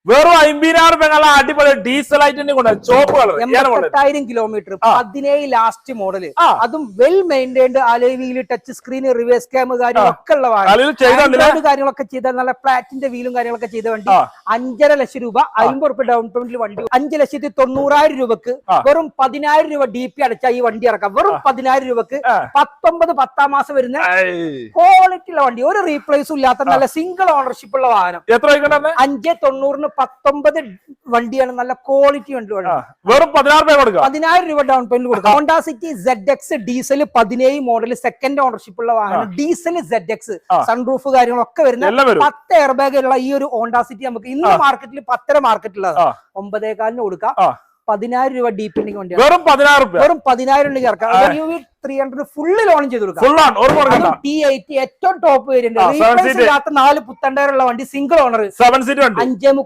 വെറും 50,000 രൂപ അടിപൊളി ഡീസൽ ആയിട്ട് കൊണ്ട് ചോപ്പ് കളർ 88,000 കിലോമീറ്റർ 17 ലാസ്റ്റ് മോഡല് അതും well maintained alloy touch screen reverse camera കാര്യങ്ങളൊക്കെ ഉള്ള കാര്യങ്ങളൊക്കെ ചെയ്ത നല്ല ഫ്ലാറ്റിന്റെ വീലും കാര്യങ്ങളൊക്കെ ചെയ്ത വണ്ടി 5.5 ലക്ഷം രൂപ 50 രൂപ ഡൗൺ പേയ്മെന്റിൽ വണ്ടി 5,90,000 രൂപക്ക് വെറും 10,000 രൂപ DP അടച്ച ഈ വണ്ടി ഇറക്കാം വെറും 10,000 രൂപക്ക് 19 10 മാസം വരുന്ന ക്വാളിറ്റി ഉള്ള വണ്ടി ഒരു റീപ്ലേസും ഇല്ലാത്ത നല്ല സിംഗിൾ ഓണർഷിപ്പ് ഉള്ള വാഹനം 5,90 19 വണ്ടിയാണ് നല്ല ക്വാളിറ്റി വണ്ടി വെറും 10,000 രൂപ ഡൗൺ പേയ്മെന്റ് കൊടുക്കാം Honda city ZX diesel 17 model second ownership ഉള്ള വാഹനം ഡീസൽ ZX സൺറൂഫ് കാര്യങ്ങളൊക്കെ വരുന്ന 10 എയർ ബാഗ് ഉള്ള ഈ ഒരു ഹോണ്ട സിറ്റി നമുക്ക് ഇന്ന് മാർക്കറ്റിൽ 10 മാർക്കറ്റിലുള്ളത് 9.4 കൊടുക്കാം 10,000 രൂപ DP വണ്ടി വെറും 10,000 ചേർക്കാം 300 ഫുള്ള് ലോൺ ചെയ്ത് കൊടുക്കാം T80 ഏറ്റവും ടോപ്പ് വേരിയന്റ് 4 പുത്തണ്ടയറുള്ള വണ്ടി സിംഗിൾ ഓണർ 7 സീറ്റ് വണ്ടി 5.3